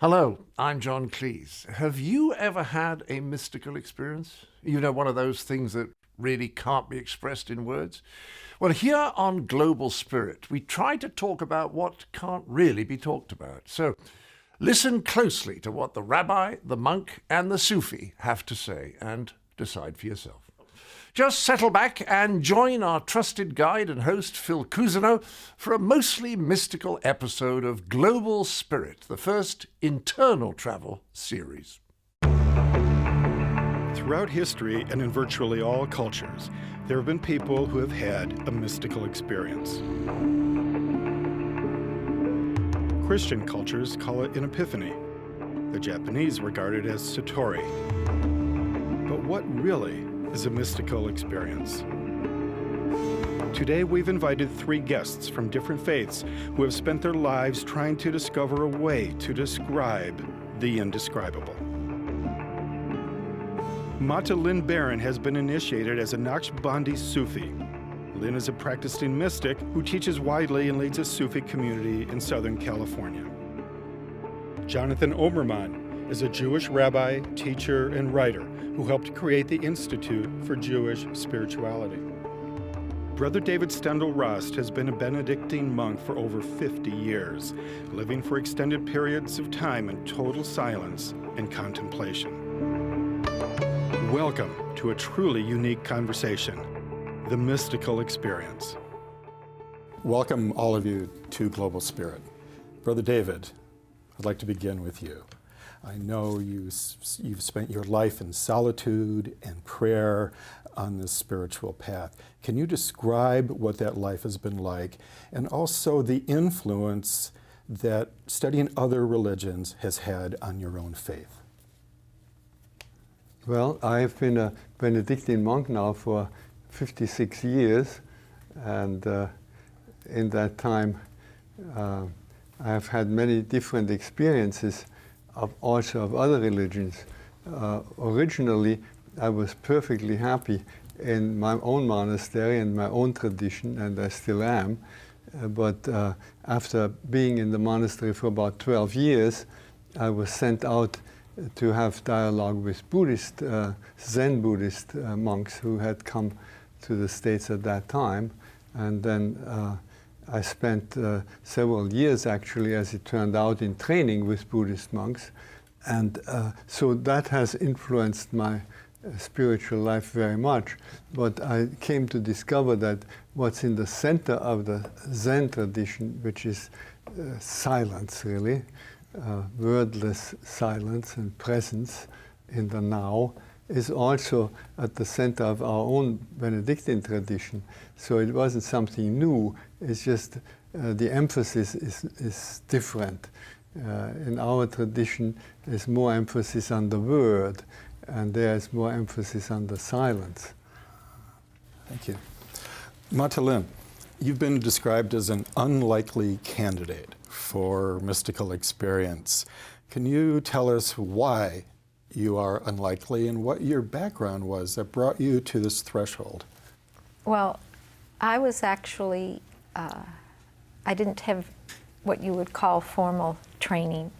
Hello, I'm John Cleese. Have you ever had a mystical experience? You know, one of those things that really can't be expressed in words? Well, here on Global Spirit, we try to talk about what can't really be talked about. So listen closely to what the Rabbi, the monk, and the Sufi have to say and decide for yourself. Just settle back and join our trusted guide and host, Phil Cousineau, for a mostly mystical episode of Global Spirit, the first internal travel series. Throughout history and in virtually all cultures, there have been people who have had a mystical experience. Christian cultures call it an epiphany. The Japanese regard it as satori. But what really is a mystical experience? Today we've invited three guests from different faiths who have spent their lives trying to discover a way to describe the indescribable. Maata Lynn Barron has been initiated as a Naqshbandi Sufi. Lynn is a practicing mystic who teaches widely and leads a Sufi community in Southern California. Jonathan Omer-Man is a Jewish rabbi, teacher, and writer who helped create the Institute for Jewish Spirituality. Brother David Steindl-Rast has been a Benedictine monk for over 50 years, living for extended periods of time in total silence and contemplation. Welcome to a truly unique conversation, the mystical experience. Welcome all of you to Global Spirit. Brother David, I'd like to begin with you. I know you've spent your life in solitude and prayer on this spiritual path. Can you describe what that life has been like, and also the influence that studying other religions has had on your own faith? Well, I've been a Benedictine monk now for 56 years, and in that time I've had many different experiences also of other religions. Originally, I was perfectly happy in my own monastery and my own tradition, and I still am. But after being in the monastery for about 12 years, I was sent out to have dialogue with Buddhist, Zen Buddhist monks who had come to the States at that time. And then I spent several years, actually, as it turned out, in training with Buddhist monks. And so that has influenced my spiritual life very much. But I came to discover that what's in the center of the Zen tradition, which is silence, really, wordless silence and presence in the now, is also at the center of our own Benedictine tradition. So it wasn't something new, it's just the emphasis is different. In our tradition, there's more emphasis on the word, and there's more emphasis on the silence. Thank you. Maata Lynn, you've been described as an unlikely candidate for mystical experience. Can you tell us why you are unlikely and what your background was that brought you to this threshold? Well, I was actually, I didn't have what you would call formal training.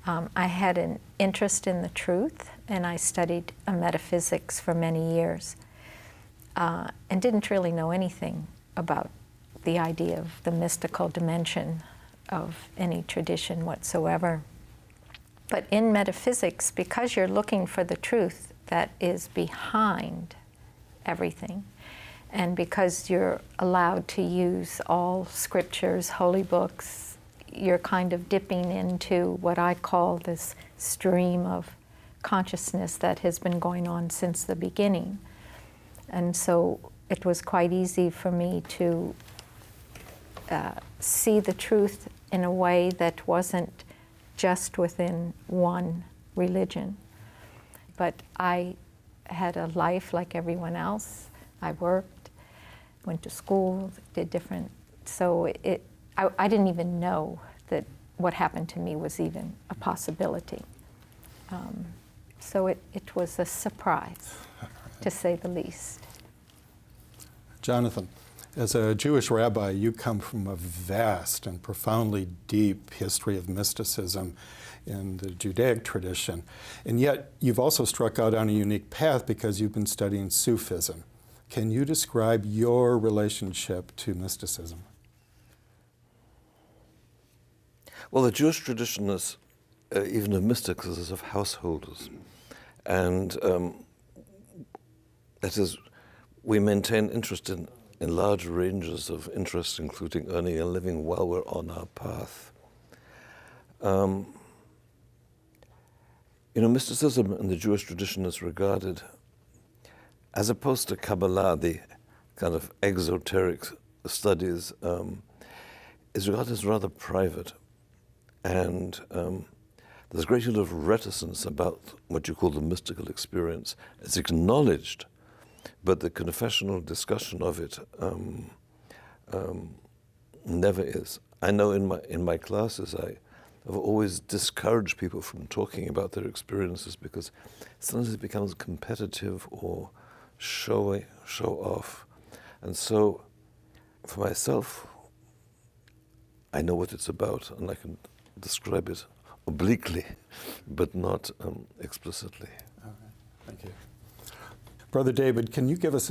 I had an interest in the truth, and I studied metaphysics for many years, and didn't really know anything about the idea of the mystical dimension of any tradition whatsoever. But in metaphysics, because you're looking for the truth that is behind everything, and because you're allowed to use all scriptures, holy books, you're kind of dipping into what I call this stream of consciousness that has been going on since the beginning. And so it was quite easy for me to see the truth in a way that wasn't just within one religion. But I had a life like everyone else. I worked, went to school, did different, so I didn't even know that what happened to me was even a possibility. So it was a surprise, to say the least. Jonathan, As a Jewish rabbi, you come from a vast and profoundly deep history of mysticism in the Judaic tradition. And yet, you've also struck out on a unique path because you've been studying Sufism. Can you describe your relationship to mysticism? Well, the Jewish tradition is, even of mystics, is of householders. And that is, we maintain interest in large ranges of interest, including earning a living while we're on our path. Mysticism in the Jewish tradition is regarded, as opposed to Kabbalah, the kind of exoteric studies, is regarded as rather private. And there's a great deal of reticence about what you call the mystical experience. It's acknowledged, but the confessional discussion of it never is. I know in my classes I've always discouraged people from talking about their experiences because sometimes it becomes competitive or show off. And so for myself, I know what it's about and I can describe it obliquely, but not explicitly. Okay. Thank you. Brother David, can you give us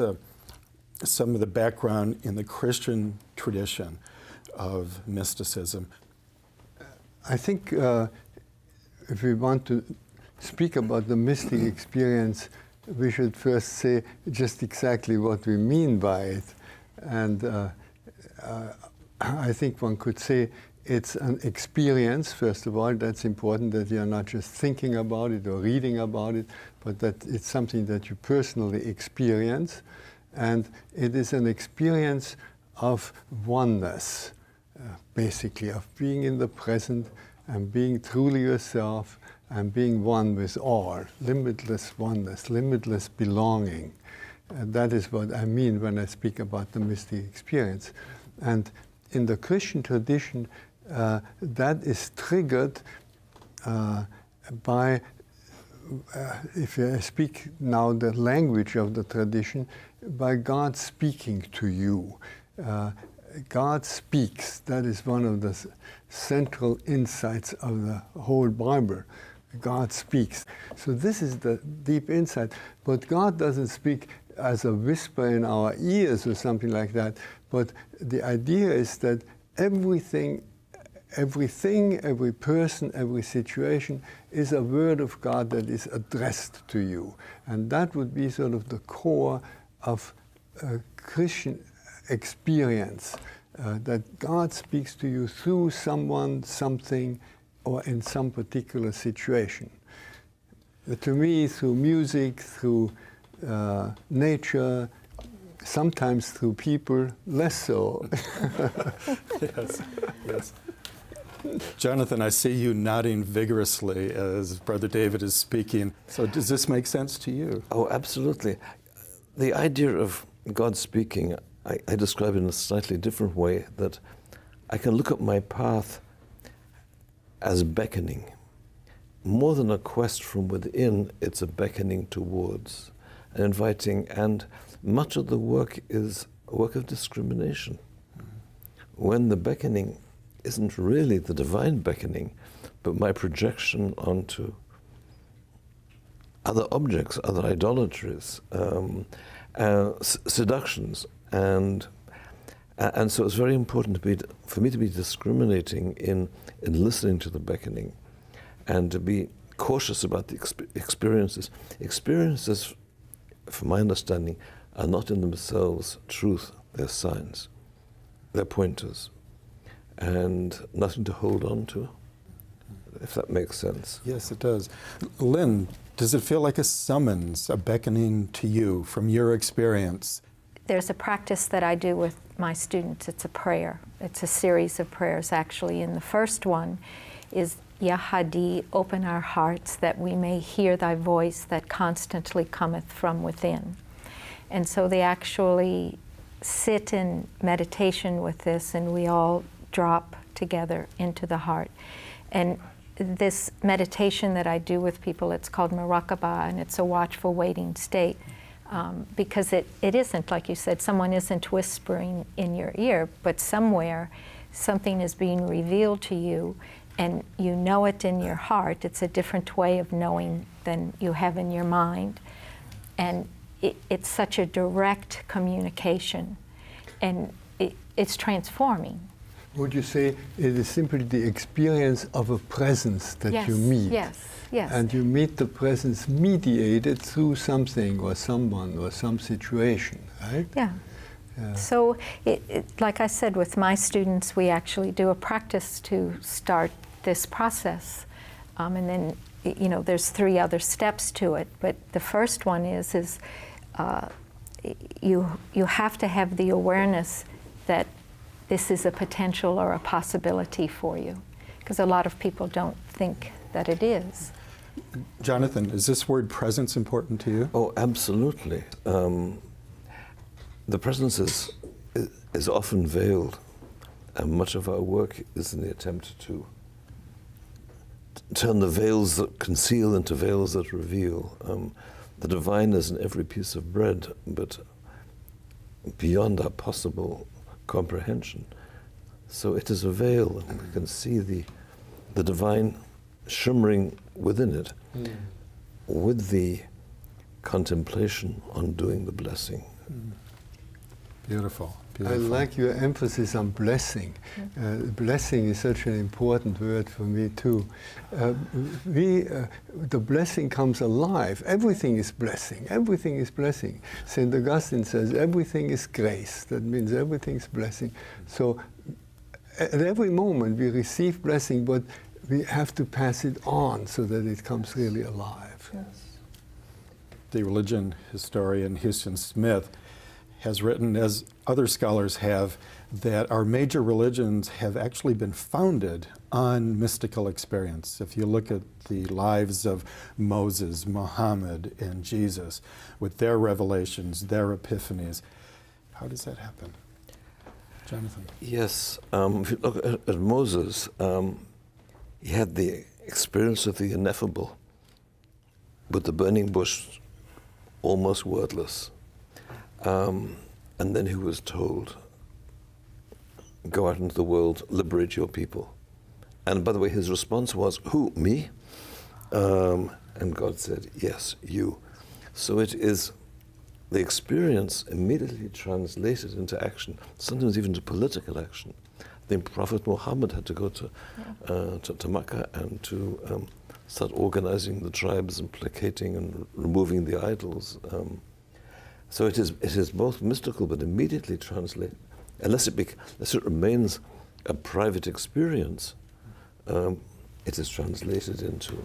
some of the background in the Christian tradition of mysticism? I think if we want to speak about the mystic experience, we should first say just exactly what we mean by it. And I think one could say it's an experience, first of all. That's important, that you're not just thinking about it or reading about it, but that it's something that you personally experience. And it is an experience of oneness, basically, of being in the present and being truly yourself and being one with all, limitless oneness, limitless belonging. And that is what I mean when I speak about the mystic experience. And in the Christian tradition, that is triggered by, if I speak now the language of the tradition, by God speaking to you. God speaks. That is one of the central insights of the whole Bible. God speaks. So this is the deep insight. But God doesn't speak as a whisper in our ears or something like that. But the idea is that everything, every person, every situation is a word of God that is addressed to you. And that would be sort of the core of Christian experience, that God speaks to you through someone, something, or in some particular situation. To me, through music, through nature, sometimes through people, less so. Yes, yes. Jonathan, I see you nodding vigorously as Brother David is speaking. So does this make sense to you? Oh, absolutely. The idea of God speaking, I describe it in a slightly different way, that I can look at my path as beckoning. More than a quest from within, it's a beckoning towards, an inviting, and much of the work is a work of discrimination. When the beckoning isn't really the divine beckoning, but my projection onto other objects, other idolatries, seductions, and so it's very important for me to be discriminating in listening to the beckoning, and to be cautious about the experiences. Experiences, from my understanding, are not in themselves truth. They're signs. They're pointers. And nothing to hold on to, if that makes sense. Yes, it does. Lynn, does it feel like a summons, a beckoning to you from your experience? There's a practice that I do with my students. It's a prayer. It's a series of prayers, actually. And the first one is, Yahadi, open our hearts that we may hear thy voice that constantly cometh from within. And so they actually sit in meditation with this, and we all drop together into the heart. And this meditation that I do with people, it's called Muraqabah, and it's a watchful waiting state. because it isn't, like you said, someone isn't whispering in your ear, but somewhere something is being revealed to you, and you know it in your heart. It's a different way of knowing than you have in your mind. And it's such a direct communication, and it's transforming. Would you say it is simply the experience of a presence that Yes, you meet? yes, yes. And you meet the presence mediated through something or someone or some situation, right? Yeah. So, like I said, with my students, we actually do a practice to start this process. And then, there's 3 other steps to it. But the first one is you have to have the awareness that this is a potential or a possibility for you, because a lot of people don't think that it is. Jonathan, is this word presence important to you? Oh, absolutely. The presence is often veiled, and much of our work is in the attempt to turn the veils that conceal into veils that reveal. The divine is in every piece of bread, but beyond our possible comprehension. So it is a veil, and we can see the divine shimmering within it, with the contemplation on doing the blessing. Beautiful. I like your emphasis on blessing. Blessing is such an important word for me too. The blessing comes alive. Everything is blessing. Everything is blessing. St. Augustine says everything is grace. That means everything is blessing. So at every moment we receive blessing, but we have to pass it on so that it comes really alive. Yes. The religion historian Houston Smith has written, as other scholars have, that our major religions have actually been founded on mystical experience. If you look at the lives of Moses, Muhammad, and Jesus, with their revelations, their epiphanies, how does that happen? Jonathan? Yes, if you look at Moses, he had the experience of the ineffable, with the burning bush almost wordless. And then he was told, go out into the world, liberate your people. And by the way, his response was, who, me? And God said, yes, you. So it is the experience immediately translated into action, sometimes even to political action. The Prophet Muhammad had to go to Makkah and to start organizing the tribes and placating and removing the idols. So it is both mystical, but immediately translated. Unless it remains a private experience, it is translated into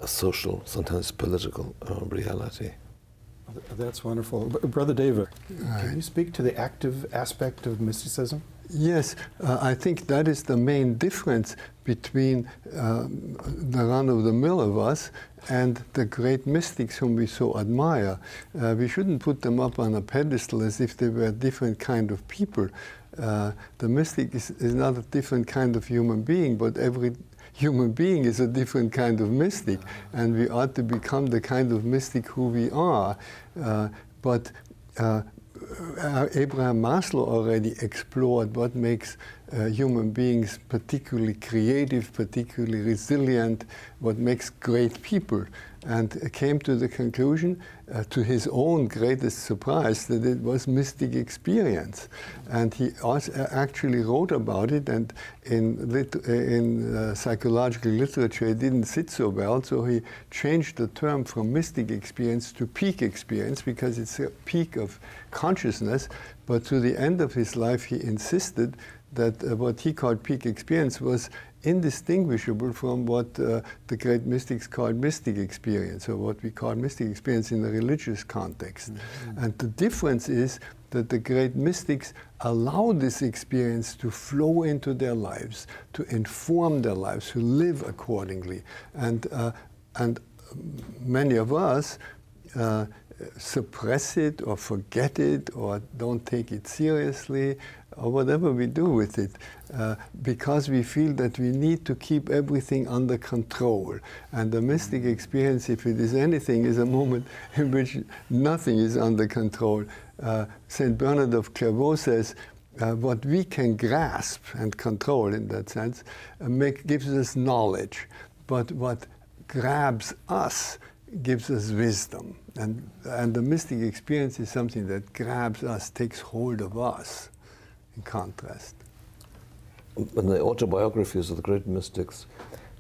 a social, sometimes political reality. That's wonderful. Brother David, can you speak to the active aspect of mysticism? Yes, I think that is the main difference between the run-of-the-mill of us and the great mystics whom we so admire. We shouldn't put them up on a pedestal as if they were a different kind of people. The mystic is not a different kind of human being, but every human being is a different kind of mystic, and we ought to become the kind of mystic who we are. But Abraham Maslow already explored what makes human beings particularly creative, particularly resilient, what makes great people, and came to the conclusion, to his own greatest surprise, that it was mystic experience. And he also actually wrote about it, and in psychological literature it didn't sit so well, so he changed the term from mystic experience to peak experience, because it's a peak of consciousness. But to the end of his life he insisted that what he called peak experience was indistinguishable from what the great mystics called mystic experience, or what we call mystic experience in the religious context. Mm-hmm. And the difference is that the great mystics allow this experience to flow into their lives, to inform their lives, to live accordingly. And many of us suppress it or forget it or don't take it seriously or whatever we do with it, because we feel that we need to keep everything under control. And the mystic experience, if it is anything, is a moment in which nothing is under control. St. Bernard of Clairvaux says, what we can grasp and control in that sense gives us knowledge, but what grabs us gives us wisdom. And the mystic experience is something that grabs us, takes hold of us, in contrast. In the autobiographies of the great mystics,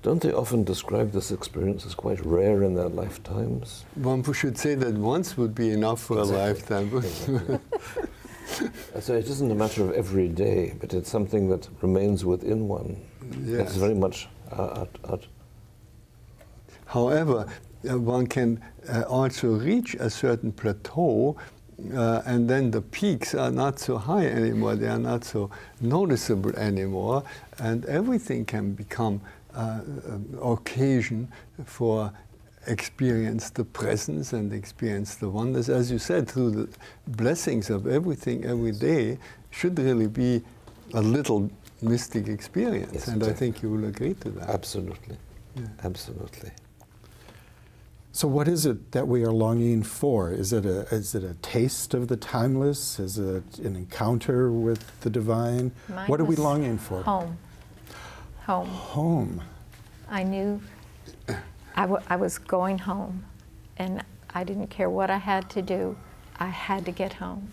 don't they often describe this experience as quite rare in their lifetimes? One should say that once would be enough for a lifetime. Exactly. So it isn't a matter of every day, but it's something that remains within one. Yes. It's very much However, one can also reach a certain plateau, and then the peaks are not so high anymore, they are not so noticeable anymore, and everything can become occasion for experience the presence and experience the wonders. As you said, through the blessings of everything every day should really be a little mystic experience. Yes, and exactly. I think you will agree to that. Absolutely. Yeah. Absolutely. So what is it that we are longing for? Is it a taste of the timeless? Is it an encounter with the divine? Mine What are we was longing for? Home. Home. Home. I knew I was going home, and I didn't care what I had to do. I had to get home.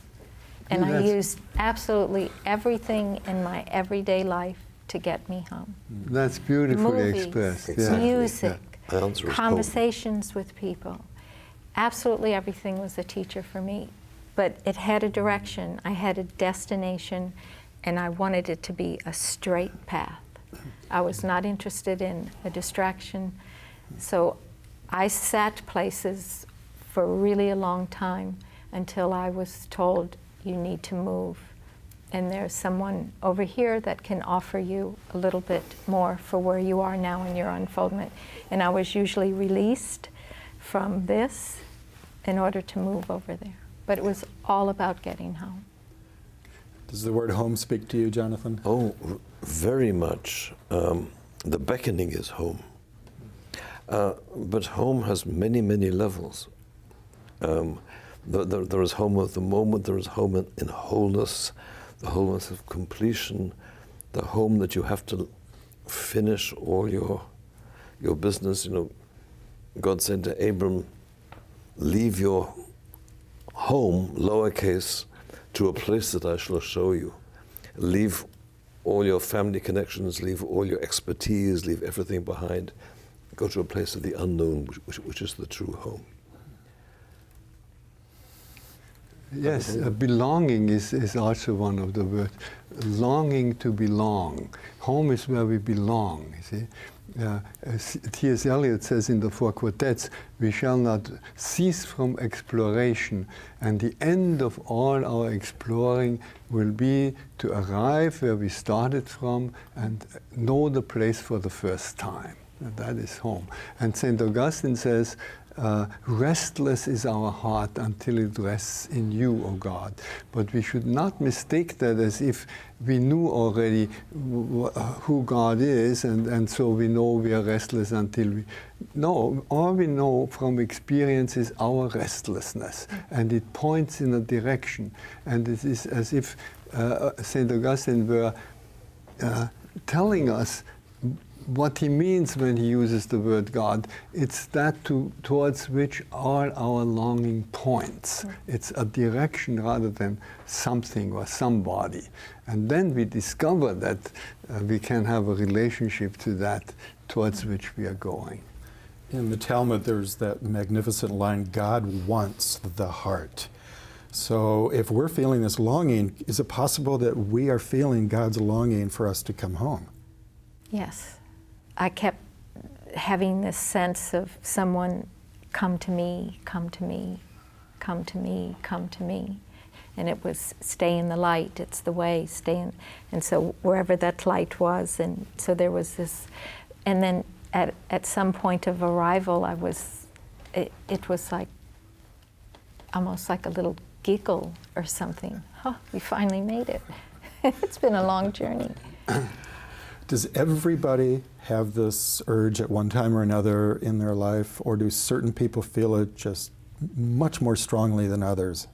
And I used absolutely everything in my everyday life to get me home. That's beautifully Movies, expressed. Exactly. Music, The answer is conversations with people. Absolutely everything was a teacher for me. But it had a direction, I had a destination, and I wanted it to be a straight path. I was not interested in a distraction. So I sat places for really a long time until I was told, you need to move. And there's someone over here that can offer you a little bit more for where you are now in your unfoldment. And I was usually released from this in order to move over there. But it was all about getting home. Does the word home speak to you, Jonathan? Oh, very much. The beckoning is home. But home has many, many levels. There is home of the moment, there is home in wholeness, the wholeness of completion, the home that you have to finish all your business. You know, God said to Abram, leave your home, lowercase, to a place that I shall show you. Leave all your family connections, leave all your expertise, leave everything behind. Go to a place of the unknown, which is the true home. Yes, belonging is also one of the words. Longing to belong. Home is where we belong, you see. T.S. Eliot says in the Four Quartets, we shall not cease from exploration, and the end of all our exploring will be to arrive where we started from and know the place for the first time. And that is home. And St. Augustine says, restless is our heart until it rests in you, O God. But we should not mistake that as if we knew already who God is, and so we know we are restless until we... No, all we know from experience is our restlessness, and it points in a direction. And it is as if St. Augustine were telling us what he means when he uses the word God. It's that towards which all our longing points. It's a direction rather than something or somebody. And then we discover that we can have a relationship to that towards which we are going. In the Talmud, there's that magnificent line, God wants the heart. So if we're feeling this longing, is it possible that we are feeling God's longing for us to come home? Yes. I kept having this sense of someone, come to me, come to me, come to me, come to me. And it was stay in the light, it's the way, stay in. And so wherever that light was, and so there was this, and then at some point of arrival, it was like almost like a little giggle or something. Oh, we finally made it. It's been a long journey. Does everybody have this urge at one time or another in their life, or do certain people feel it just much more strongly than others?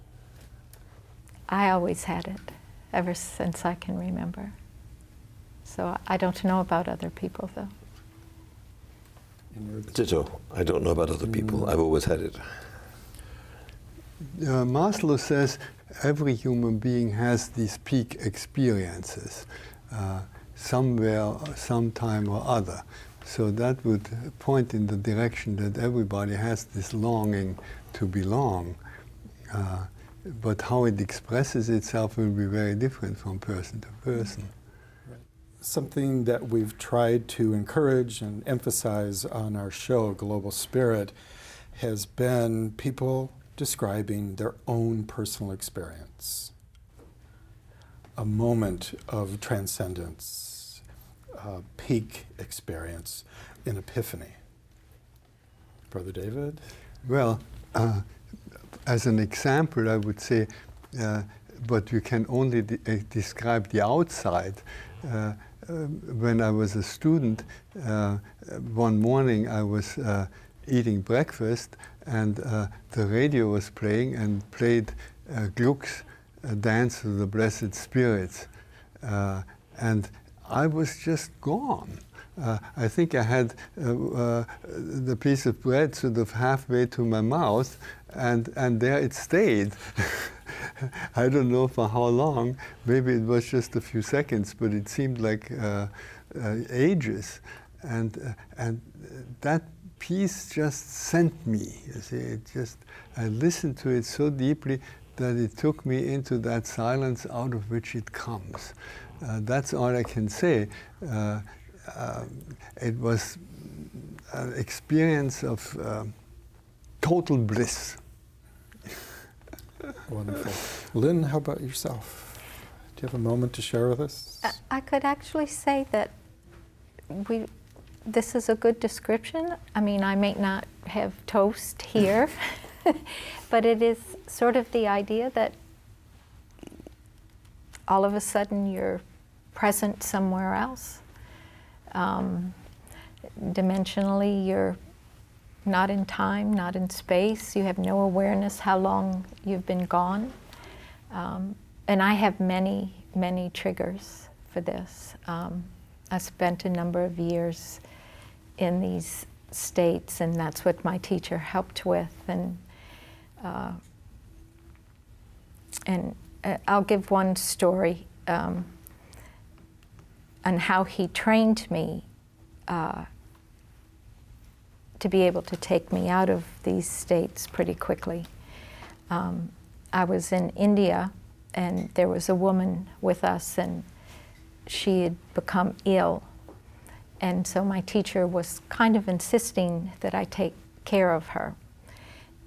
I always had it, ever since I can remember. So I don't know about other people, though. Ditto. I don't know about other people. I've always had it. Maslow says every human being has these peak experiences somewhere, sometime or other. So that would point in the direction that everybody has this longing to belong. But how it expresses itself will be very different from person to person. Something that we've tried to encourage and emphasize on our show, Global Spirit, has been people describing their own personal experience. A moment of transcendence, a peak experience, an epiphany. Brother David? Well, as an example, I would say, but you can only describe the outside. When I was a student, one morning I was eating breakfast, and the radio was playing and played Gluck's Dance of the Blessed Spirits. And I was just gone. I think I had the piece of bread sort of halfway to my mouth, and there it stayed. I don't know for how long. Maybe it was just a few seconds, but it seemed like ages. And that piece just sent me. You see, I listened to it so deeply that it took me into that silence out of which it comes. That's all I can say. It was an experience of total bliss. Wonderful. Lynn, how about yourself? Do you have a moment to share with us? I could actually say that this is a good description. I mean, I may not have toast here, but it is sort of the idea that all of a sudden you're present somewhere else. Dimensionally, you're not in time, not in space. You have no awareness how long you've been gone. And I have many, many triggers for this. I spent a number of years in these states, and that's what my teacher helped with. And I'll give one story on how he trained me to be able to take me out of these states pretty quickly. I was in India, and there was a woman with us, and she had become ill. And so my teacher was kind of insisting that I take care of her.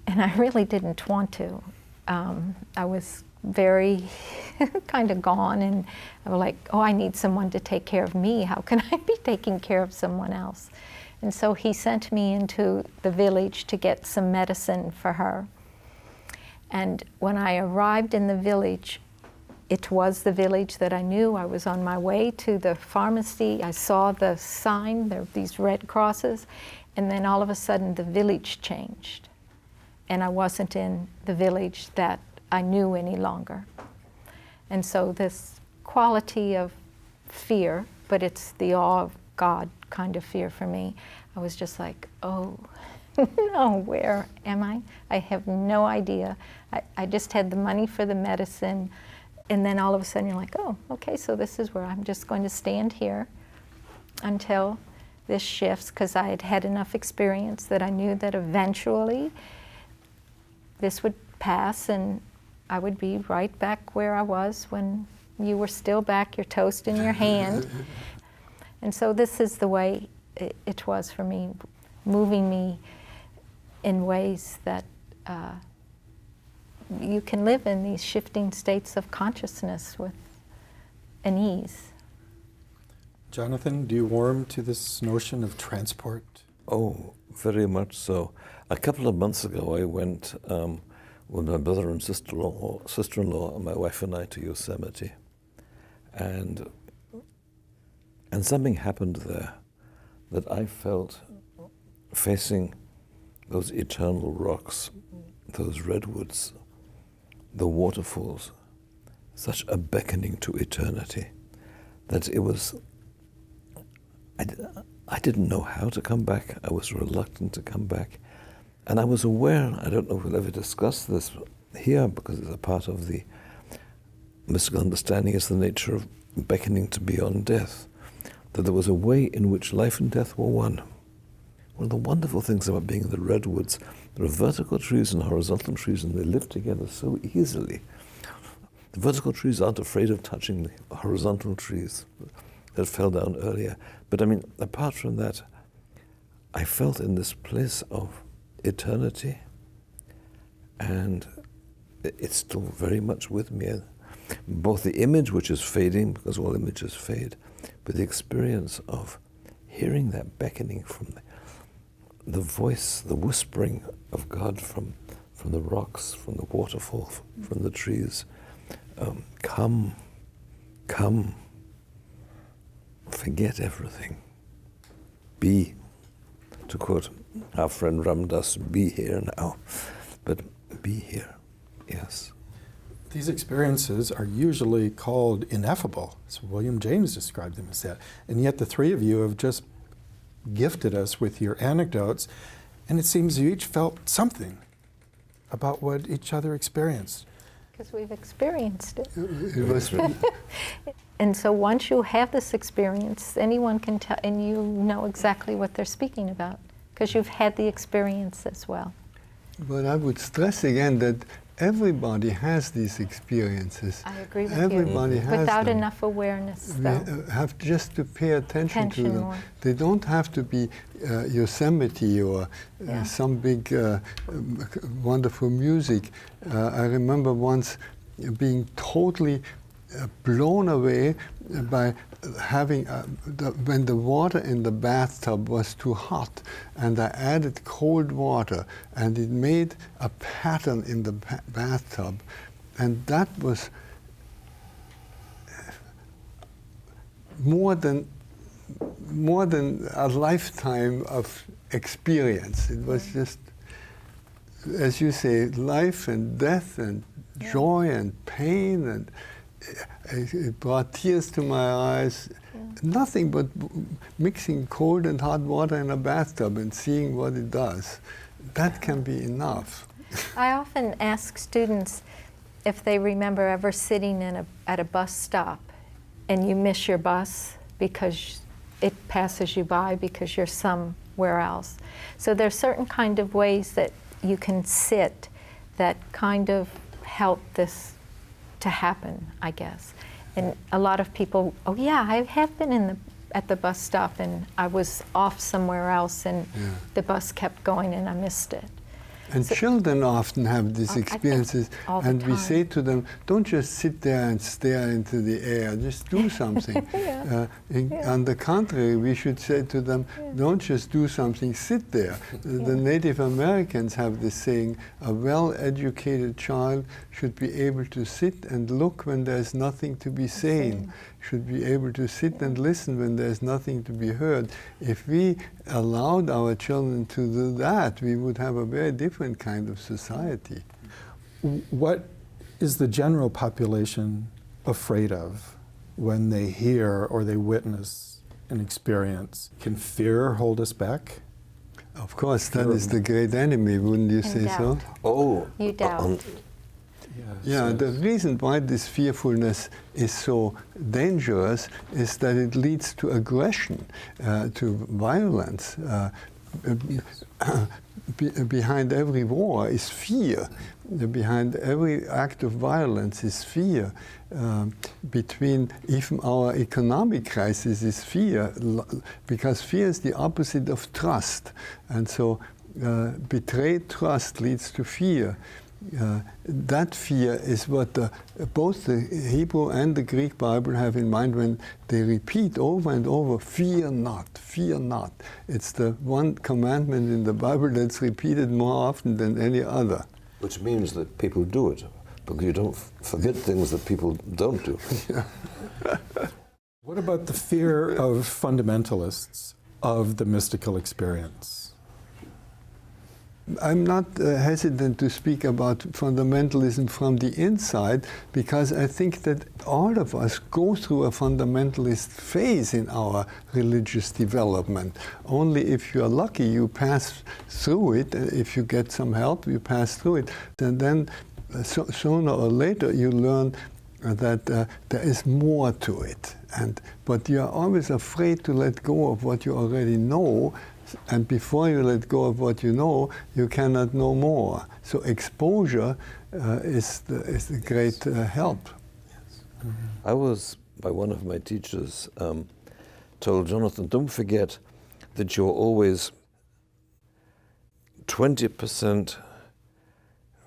And I really didn't want to. I was very kind of gone, and I was like, oh, I need someone to take care of me. How can I be taking care of someone else? And so he sent me into the village to get some medicine for her. And when I arrived in the village, it was the village that I knew. I was on my way to the pharmacy. I saw the sign, there were these red crosses, and then all of a sudden the village changed. And I wasn't in the village that I knew any longer. And so this quality of fear, but it's the awe of God kind of fear for me. I was just like, oh, no, where am I? I have no idea. I just had the money for the medicine, and then all of a sudden you're like, oh, okay, so this is where I'm just going to stand here until this shifts, because I had had enough experience that I knew that eventually this would pass and I would be right back where I was when you were still back, your toast in your hand. And so this is the way it was for me, moving me in ways that you can live in these shifting states of consciousness with an ease. Jonathan, do you warm to this notion of transport? Oh, very much so. A couple of months ago, I went with my brother and sister-in-law and my wife and I to Yosemite. And something happened there that I felt facing those eternal rocks, those redwoods, the waterfalls, such a beckoning to eternity that it was, I didn't know how to come back. I was reluctant to come back. And I was aware, I don't know if we'll ever discuss this here because it's a part of the mystical understanding, is the nature of beckoning to beyond death, that there was a way in which life and death were one. One of the wonderful things about being in the redwoods, there are vertical trees and horizontal trees, and they live together so easily. The vertical trees aren't afraid of touching the horizontal trees that fell down earlier. But I mean, apart from that, I felt in this place of eternity, and it's still very much with me. Both the image, which is fading, because all images fade, but the experience of hearing that beckoning from the voice, the whispering of God from the rocks, from the waterfall, from the trees. Come, come, forget everything. Be, to quote our friend Ram Dass, be here now, but be here, yes. These experiences are usually called ineffable. So William James described them as that. And yet the three of you have just gifted us with your anecdotes, and it seems you each felt something about what each other experienced. Because we've experienced it. And so once you have this experience, anyone can tell, and you know exactly what they're speaking about, because you've had the experience as well. But I would stress again that everybody has these experiences. I agree with everybody you. has Without them. enough awareness, though. We have just to pay attention to them. More. They don't have to be Yosemite or some big wonderful music. I remember once being totally blown away by having when the water in the bathtub was too hot, and I added cold water, and it made a pattern in the bathtub, and that was more than a lifetime of experience. It was just, as you say, life and death and joy and pain, and it brought tears to my eyes. Nothing but mixing cold and hot water in a bathtub and seeing what it does. That can be enough. I often ask students if they remember ever sitting at a bus stop and you miss your bus because it passes you by because you're somewhere else. So there's certain kind of ways that you can sit that kind of help this to happen, I guess. And a lot of people, oh yeah, I have been at the bus stop and I was off somewhere else and the bus kept going and I missed it. And so children often have these experiences, and we say to them, don't just sit there and stare into the air, just do something. On the contrary, we should say to them, don't just do something, sit there. The Native Americans have this saying, a well-educated child should be able to sit and look when there's nothing to be seen, should be able to sit and listen when there's nothing to be heard. If we allowed our children to do that, we would have a very different kind of society. What is the general population afraid of when they hear or they witness an experience? Can fear hold us back? Of course, that is the great enemy, wouldn't you say so? Oh, you doubt. Yeah, the reason why this fearfulness is so dangerous is that it leads to aggression, to violence. Behind every war is fear. Behind every act of violence is fear. Between even our economic crisis is fear, because fear is the opposite of trust. And so betrayed trust leads to fear. That fear is what both the Hebrew and the Greek Bible have in mind when they repeat over and over, fear not, fear not. It's the one commandment in the Bible that's repeated more often than any other. Which means that people do it, because you don't forget things that people don't do. Yeah. What about the fear of fundamentalists of the mystical experience? I'm not hesitant to speak about fundamentalism from the inside, because I think that all of us go through a fundamentalist phase in our religious development. Only if you're lucky, you pass through it. If you get some help, you pass through it. And then sooner or later, you learn that there is more to it. But you're always afraid to let go of what you already know. And before you let go of what you know, you cannot know more. So exposure is the great help. Yes. Mm-hmm. I was, by one of my teachers, told, Jonathan, don't forget that you're always 20%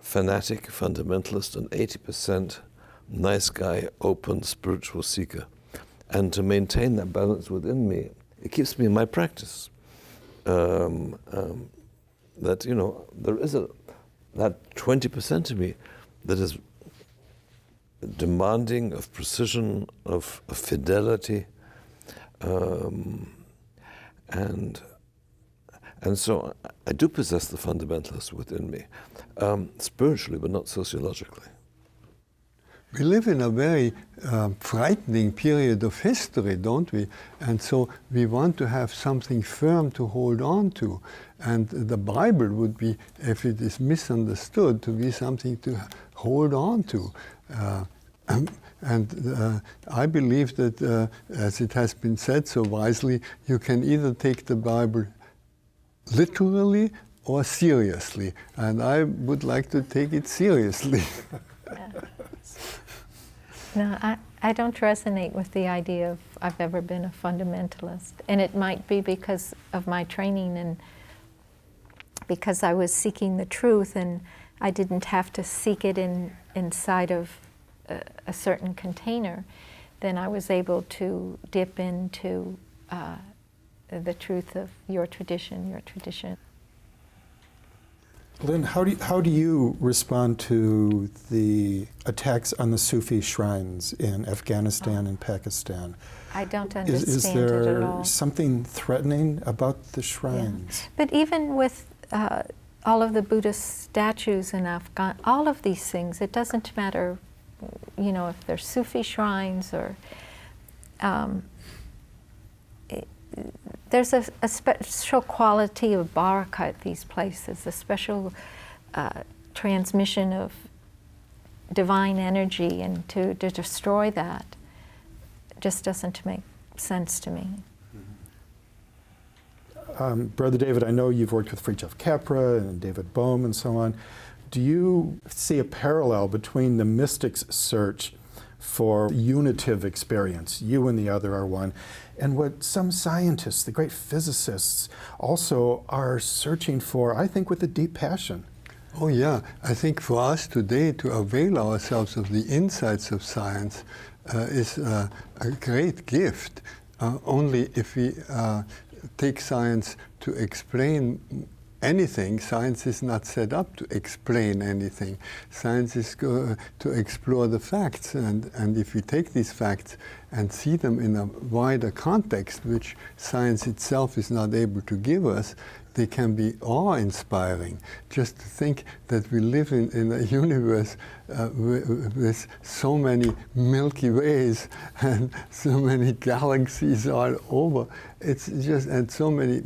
fanatic, fundamentalist, and 80% nice guy, open, spiritual seeker. And to maintain that balance within me, it keeps me in my practice. That, you know, there is that 20% of me that is demanding of precision, of fidelity, and so I do possess the fundamentalist within me, spiritually, but not sociologically. We live in a very frightening period of history, don't we? And so we want to have something firm to hold on to. And the Bible would be, if it is misunderstood, to be something to hold on to. I believe that, as it has been said so wisely, you can either take the Bible literally or seriously. And I would like to take it seriously. Yeah. No, I don't resonate with the idea of I've ever been a fundamentalist. And it might be because of my training and because I was seeking the truth and I didn't have to seek it inside of a certain container. Then I was able to dip into the truth of your tradition. Lynn, how do you respond to the attacks on the Sufi shrines in Afghanistan and Pakistan? I don't understand is it at all. there something threatening about the shrines? Yeah. But even with all of the Buddhist statues in Afghan, all of these things, it doesn't matter, you know, if they're Sufi shrines or there's a special quality of barakah at these places, a special transmission of divine energy, and to destroy that just doesn't make sense to me. Brother David, I know you've worked with Fritjof Capra and David Bohm and so on. Do you see a parallel between the mystic's search for unitive experience, you and the other are one, and what some scientists, the great physicists, also are searching for, I think, with a deep passion? Oh yeah, I think for us today to avail ourselves of the insights of science is a great gift. Only if we take science to explain anything, science is not set up to explain anything. Science is to explore the facts, and if we take these facts and see them in a wider context, which science itself is not able to give us, they can be awe-inspiring. Just to think that we live in a universe with so many Milky Ways and so many galaxies all over. It's just, and so many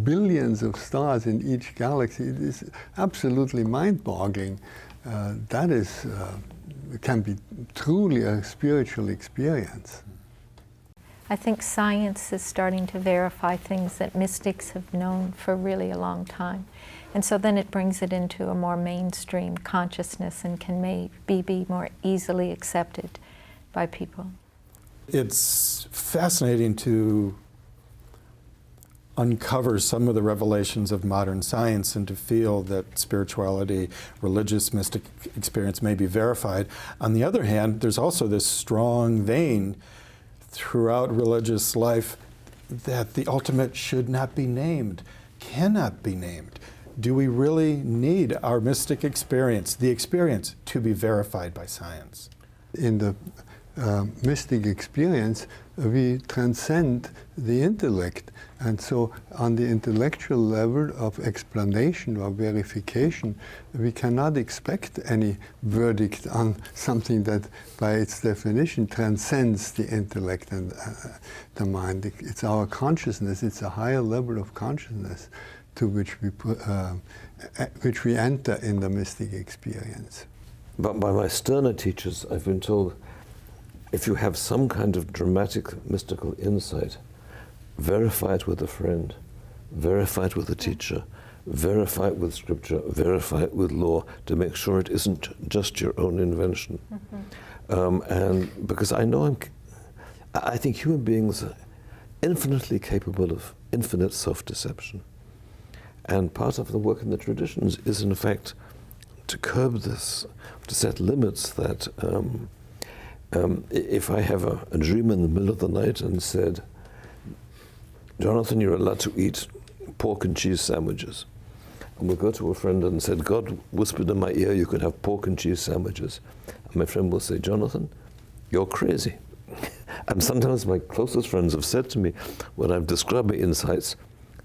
billions of stars in each galaxy. It is absolutely mind-boggling. That is, can be truly a spiritual experience. I think science is starting to verify things that mystics have known for really a long time. And so then it brings it into a more mainstream consciousness and can maybe be more easily accepted by people. It's fascinating to uncover some of the revelations of modern science and to feel that spirituality, religious, mystic experience may be verified. On the other hand, there's also this strong vein throughout religious life that the ultimate should not be named, cannot be named. Do we really need our mystic experience, the experience, to be verified by science? In the mystic experience, we transcend the intellect. And so on the intellectual level of explanation or verification, we cannot expect any verdict on something that by its definition transcends the intellect and the mind. It's our consciousness, it's a higher level of consciousness to which we enter in the mystic experience. But by my sterner teachers, I've been told, if you have some kind of dramatic mystical insight, verify it with a friend, verify it with a teacher, verify it with scripture, verify it with law, to make sure it isn't just your own invention. And because I think human beings are infinitely capable of infinite self-deception. And part of the work in the traditions is, in fact, to curb this, to set limits that if I have a dream in the middle of the night and said, Jonathan, you're allowed to eat pork and cheese sandwiches. And we go to a friend and said, God whispered in my ear, you can have pork and cheese sandwiches. And my friend will say, Jonathan, you're crazy. And sometimes my closest friends have said to me, when I've described my insights,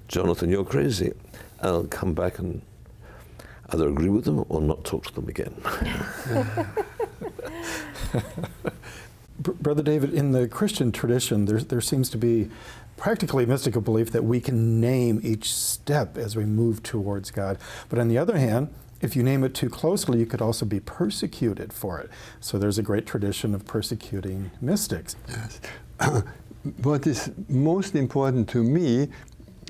Jonathan, you're crazy. And I'll come back and either agree with them or not talk to them again. Brother David, in the Christian tradition, there seems to be practically a mystical belief that we can name each step as we move towards God. But on the other hand, if you name it too closely, you could also be persecuted for it. So there's a great tradition of persecuting mystics. Yes. What is most important to me,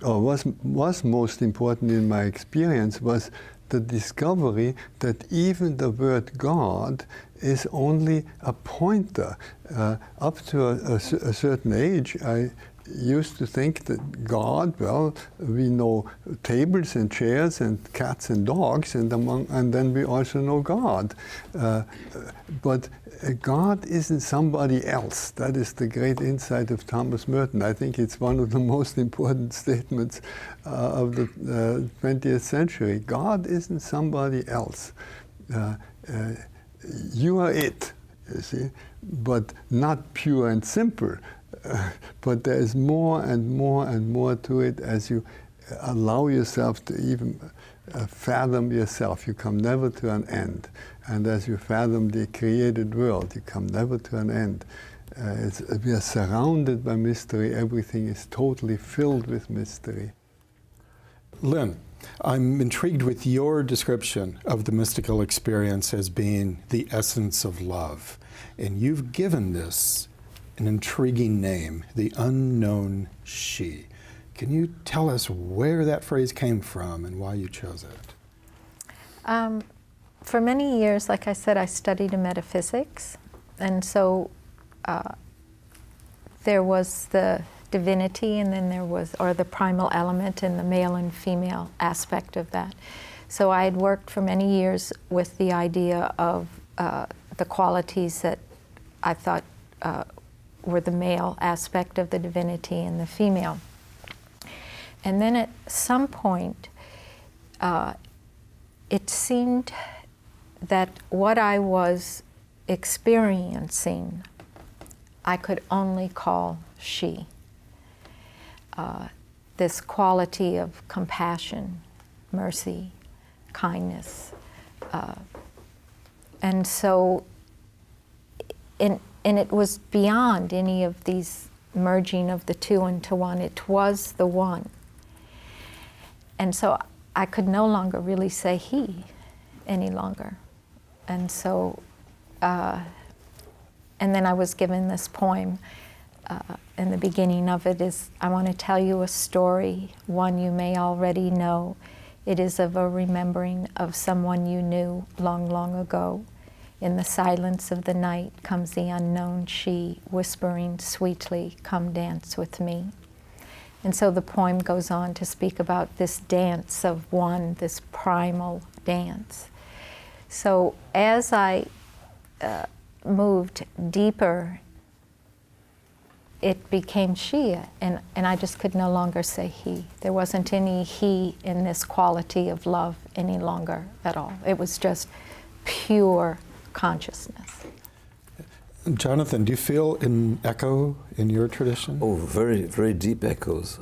or was most important in my experience, was the discovery that even the word God is only a pointer. Up to a certain age, I used to think that God, well, we know tables and chairs and cats and dogs, and then we also know God. But God isn't somebody else. That is the great insight of Thomas Merton. I think it's one of the most important statements of the 20th century. God isn't somebody else. You are it, you see, but not pure and simple. But there is more and more and more to it as you allow yourself to even fathom yourself. You come never to an end. And as you fathom the created world, you come never to an end. We are surrounded by mystery. Everything is totally filled with mystery. Lynn, I'm intrigued with your description of the mystical experience as being the essence of love. And you've given this an intriguing name, the unknown she. Can you tell us where that phrase came from and why you chose it? For many years, like I said, I studied metaphysics, and so there was the divinity, and then there was, or the primal element, and the male and female aspect of that. So I had worked for many years with the idea of the qualities that I thought were the male aspect of the divinity and the female. And then at some point, it seemed that what I was experiencing, I could only call she. This quality of compassion, mercy, kindness. And so, and it was beyond any of these merging of the two into one. It was the one. And so I could no longer really say he any longer. And so, and then I was given this poem, and the beginning of it is, I want to tell you a story, one you may already know. It is of a remembering of someone you knew long, long ago. In the silence of the night comes the unknown she, whispering sweetly, come dance with me. And so the poem goes on to speak about this dance of one, this primal dance. So as I moved deeper it became she, and I just could no longer say he. There wasn't any he in this quality of love any longer at all. It was just pure consciousness. Jonathan, do you feel an echo in your tradition? Oh, very, very deep echoes.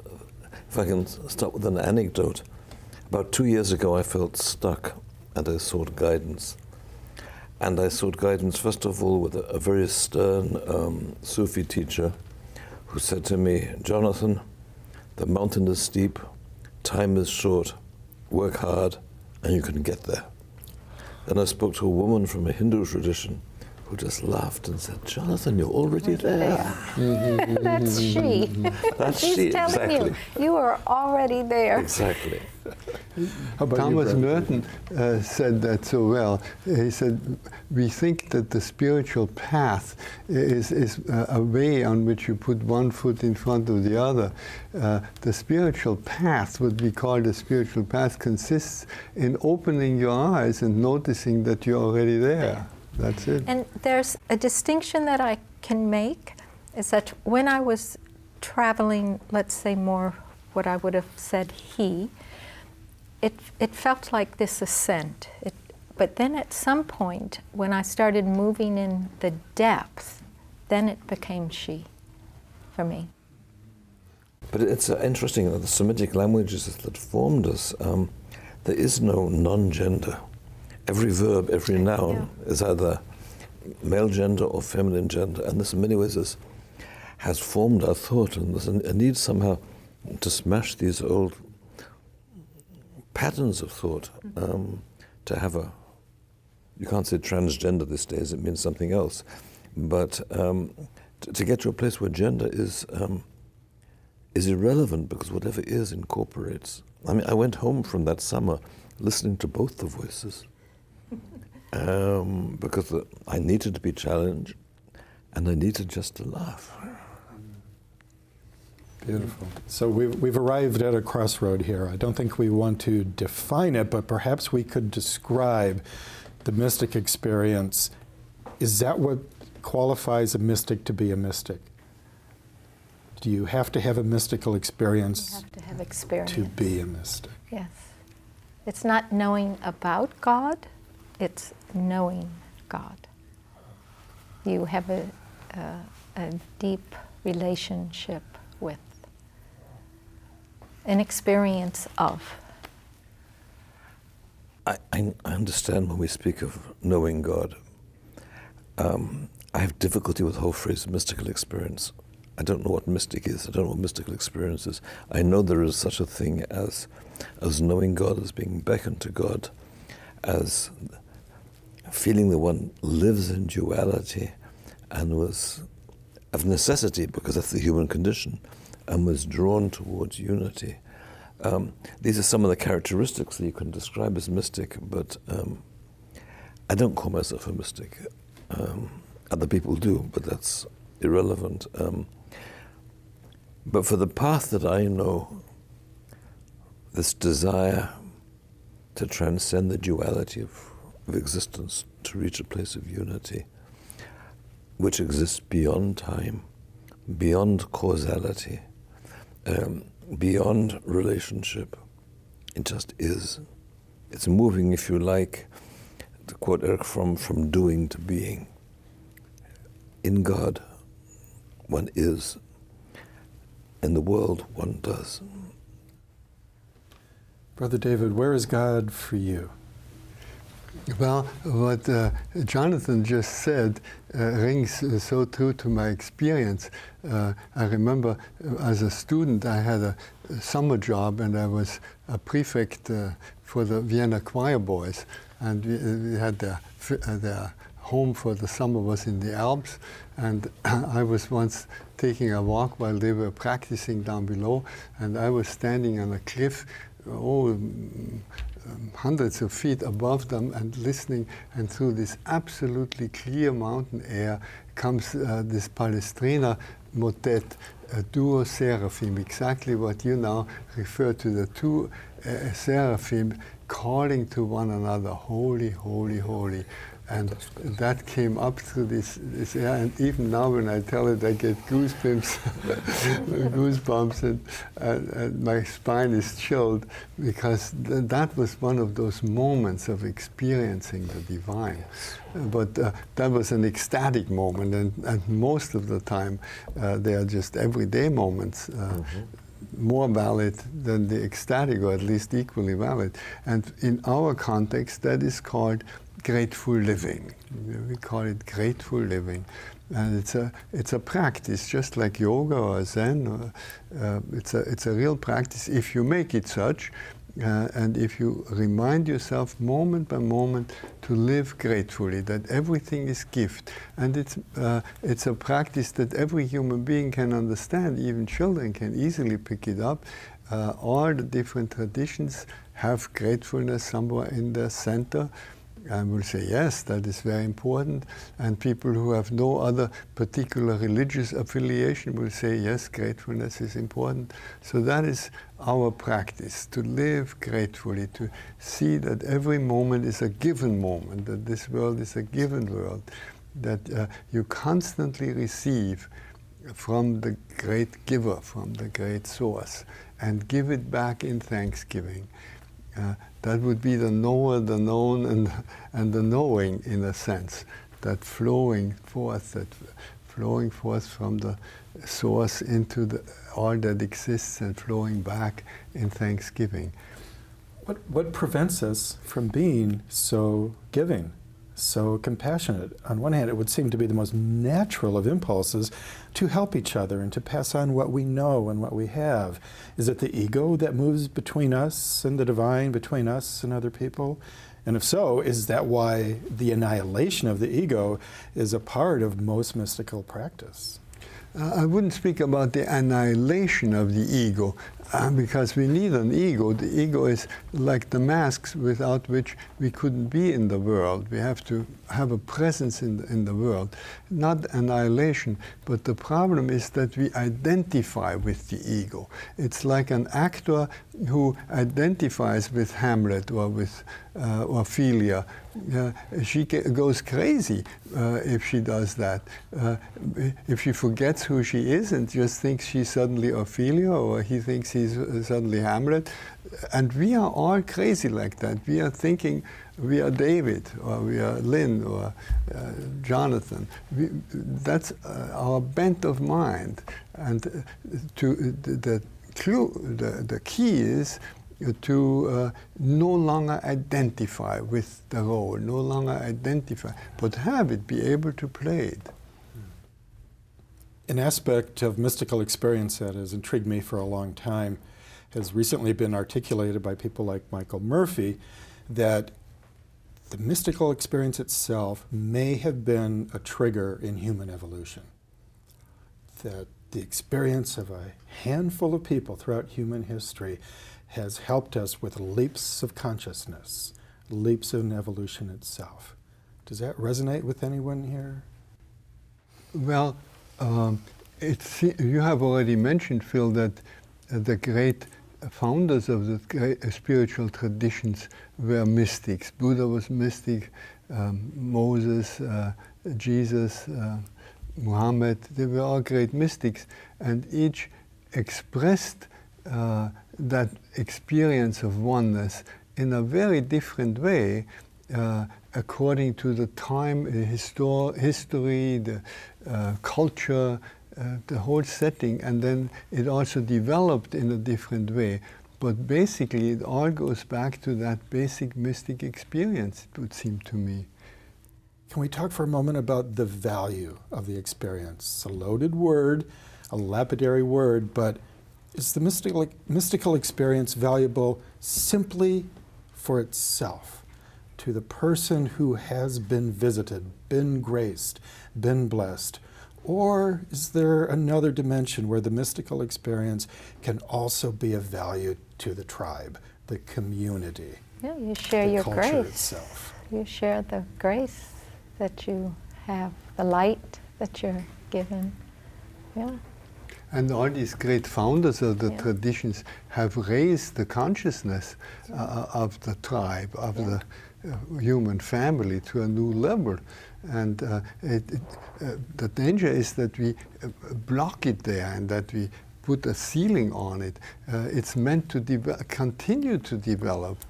If I can start with an anecdote. About 2 years ago, I felt stuck and I sought guidance. And I sought guidance, first of all, with a very stern Sufi teacher who said to me, Jonathan, the mountain is steep, time is short, work hard, and you can get there. Then I spoke to a woman from a Hindu tradition who just laughed and said, Jonathan, you're already there. That's she. That's She's she, telling exactly. you are already there. Exactly. How about Thomas you, Merton said that so well. He said, we think that the spiritual path is a way on which you put one foot in front of the other. The spiritual path, what we call the spiritual path, consists in opening your eyes and noticing that you're already there. That's it. And there's a distinction that I can make, is that when I was traveling, let's say more what I would have said he, it felt like this ascent. But then at some point, when I started moving in the depth, then it became she for me. But it's interesting that the Semitic languages that formed us, there is no non-gender. Every verb, every noun is either male gender or feminine gender, and this in many ways has formed our thought, and there's a need somehow to smash these old patterns of thought, to have you can't say transgender these days, it means something else, but to get to a place where gender is irrelevant, because whatever is incorporates. I mean, I went home from that summer listening to both the voices. Because I needed to be challenged, and I needed just to laugh. Beautiful. So we've arrived at a crossroad here. I don't think we want to define it, but perhaps we could describe the mystic experience. Is that what qualifies a mystic to be a mystic? Do you have to have a mystical experience, You have to have experience to be a mystic? Yes. It's not knowing about God, it's knowing God. You have a deep relationship with, an experience of. I understand when we speak of knowing God. I have difficulty with the whole phrase mystical experience. I don't know what mystic is. I don't know what mystical experience is. I know there is such a thing as knowing God, as being beckoned to God, as feeling that one lives in duality and was of necessity, because that's the human condition, and was drawn towards unity. These are some of the characteristics that you can describe as mystic, but I don't call myself a mystic. Other people do, but that's irrelevant. But for the path that I know, this desire to transcend the duality of existence, to reach a place of unity, which exists beyond time, beyond causality, beyond relationship. It just is. It's moving, if you like, to quote Eric, from doing to being. In God, one is. In the world, one does. Brother David, where is God for you? Well, what Jonathan just said rings so true to my experience. I remember as a student I had a summer job, and I was a prefect for the Vienna choir boys, and we had their home for the summer was in the Alps, and I was once taking a walk while they were practicing down below, and I was standing on a cliff, hundreds of feet above them, and listening, and through this absolutely clear mountain air comes this Palestrina motet, duo seraphim, exactly what you now refer to, the two seraphim calling to one another, holy, holy, holy. And that came up through this air, and even now when I tell it, I get goosebumps, and my spine is chilled, because that was one of those moments of experiencing the divine. But that was an ecstatic moment, and most of the time they are just everyday moments, more valid than the ecstatic, or at least equally valid. And in our context, that is called grateful living. We call it grateful living, and it's a practice, just like yoga or Zen. Or, it's a real practice if you make it such, and if you remind yourself moment by moment to live gratefully, that everything is gift, and it's a practice that every human being can understand. Even children can easily pick it up. All the different traditions have gratefulness somewhere in their center. And will say, yes, that is very important. And people who have no other particular religious affiliation will say, yes, gratefulness is important. So that is our practice, to live gratefully, to see that every moment is a given moment, that this world is a given world, that you constantly receive from the great giver, from the great source, and give it back in thanksgiving. That would be the knower, the known, and the knowing, in a sense, that flowing forth from the source into all that exists, and flowing back in thanksgiving. What prevents us from being so giving, so compassionate? On one hand, it would seem to be the most natural of impulses to help each other and to pass on what we know and what we have. Is it the ego that moves between us and the divine, between us and other people? And if so, is that why the annihilation of the ego is a part of most mystical practice? I wouldn't speak about the annihilation of the ego, because we need an ego. The ego is like the masks without which we couldn't be in the world. We have to have a presence in the world. Not annihilation, but the problem is that we identify with the ego. It's like an actor who identifies with Hamlet or with Ophelia. She goes crazy if she does that. If she forgets who she is and just thinks she's suddenly Ophelia, or he thinks he's suddenly Hamlet. And we are all crazy like that. We are thinking we are David, or we are Lynn, or Jonathan. That's our bent of mind. And the key is to no longer identify with the role, no longer identify, but be able to play it. An aspect of mystical experience that has intrigued me for a long time has recently been articulated by people like Michael Murphy, that the mystical experience itself may have been a trigger in human evolution. That the experience of a handful of people throughout human history has helped us with leaps of consciousness, leaps in evolution itself. Does that resonate with anyone here? Well, you have already mentioned, Phil, that the great founders of the great spiritual traditions were mystics. Buddha was mystic, Moses, Jesus, Muhammad, they were all great mystics, and each expressed that experience of oneness in a very different way, according to the time, history, the culture, the whole setting, and then it also developed in a different way. But basically, it all goes back to that basic mystic experience, it would seem to me. Can we talk for a moment about the value of the experience? It's a loaded word, a lapidary word, but is the mystical experience valuable simply for itself, to the person who has been visited, been graced, been blessed? Or is there another dimension where the mystical experience can also be of value to the tribe, the community, Yeah, you share the your culture grace. itself? You share the grace that you have, the light that you're given. Yeah. And all these great founders of the traditions have raised the consciousness of the tribe, of the human family to a new level. And the danger is that we block it there and that we put a ceiling on it. It's meant to continue to develop.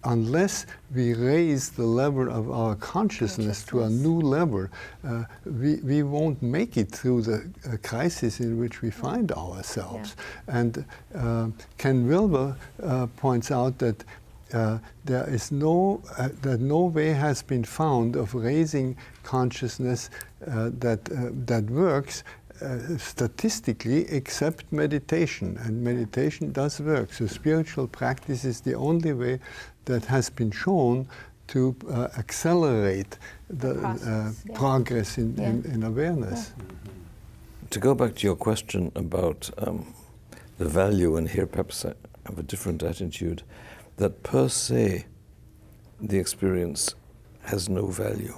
Unless we raise the level of our consciousness to a new level, we won't make it through the crisis in which we find ourselves. And Ken Wilber points out that there is that no way has been found of raising consciousness that works statistically except meditation, and meditation does work. So spiritual practice is the only way that has been shown to accelerate the progress in awareness. To go back to your question about the value, and here perhaps I have a different attitude, that per se the experience has no value.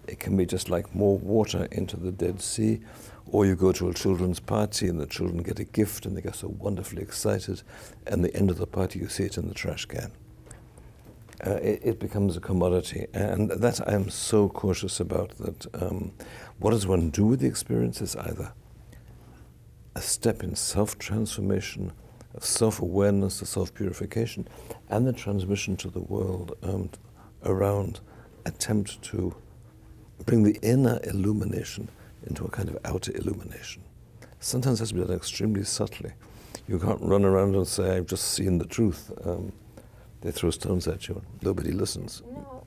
It can be just like more water into the Dead Sea, or you go to a children's party and the children get a gift and they get so wonderfully excited, and the end of the party you see it in the trash can. It becomes a commodity, and that I am so cautious about, that what does one do with the experience is either a step in self-transformation, of self-awareness, of self-purification, and the transmission to the world around attempt to bring the inner illumination into a kind of outer illumination. Sometimes it has to be done extremely subtly. You can't run around and say, I've just seen the truth. They throw stones at you and nobody listens. No,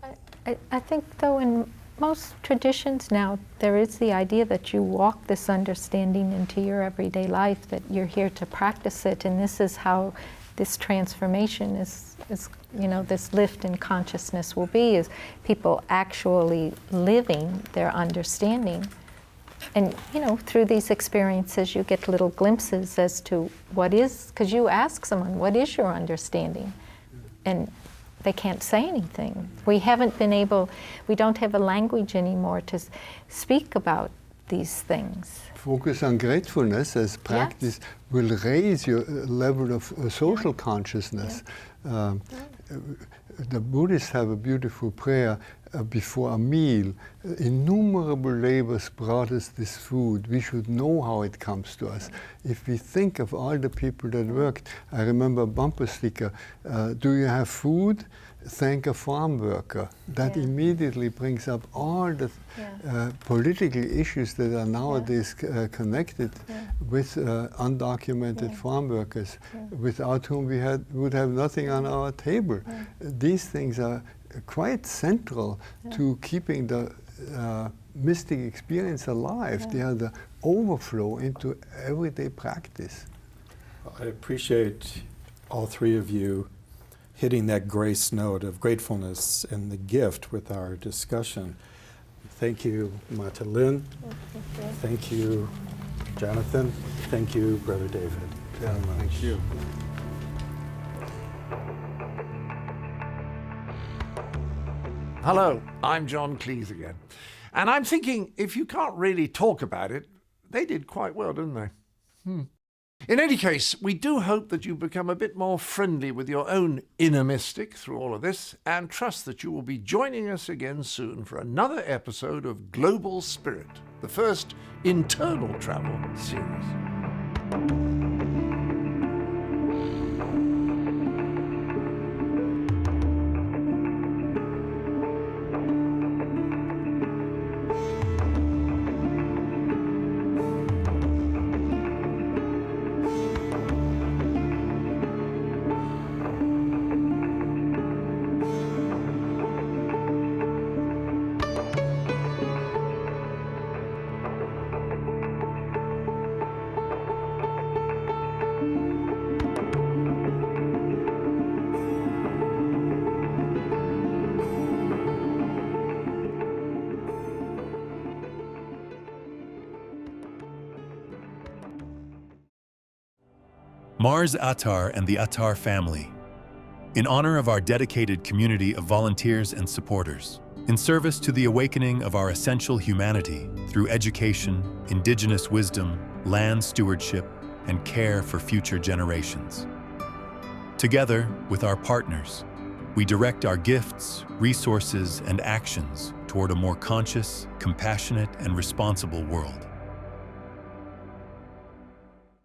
I think though in most traditions now, there is the idea that you walk this understanding into your everyday life, that you're here to practice it, and this is how this transformation is this lift in consciousness will be, is people actually living their understanding. And through these experiences you get little glimpses as to what is, because you ask someone, what is your understanding? And they can't say anything. We don't have a language anymore to speak about these things. Focus on gratefulness as practice will raise your level of social consciousness. The Buddhists have a beautiful prayer before a meal. Innumerable labors brought us this food. We should know how it comes to us. If we think of all the people that worked, I remember a bumper sticker, do you have food? Thank a farm worker. That immediately brings up all the political issues that are nowadays connected with undocumented farm workers, without whom we would have nothing on our table. These things are quite central to keeping the mystic experience alive. They are the overflow into everyday practice. I appreciate all three of you hitting that grace note of gratefulness and the gift with our discussion. Thank you, Maata Lynn. Thank you, Jonathan. Thank you, Brother David. Thank you. Hello, I'm John Cleese again. And I'm thinking, if you can't really talk about it, they did quite well, didn't they? In any case, we do hope that you become a bit more friendly with your own inner mystic through all of this, and trust that you will be joining us again soon for another episode of Global Spirit, the first internal travel series. Mars Attar and the Attar family, in honor of our dedicated community of volunteers and supporters, in service to the awakening of our essential humanity through education, indigenous wisdom, land stewardship, and care for future generations. Together with our partners, we direct our gifts, resources, and actions toward a more conscious, compassionate, and responsible world.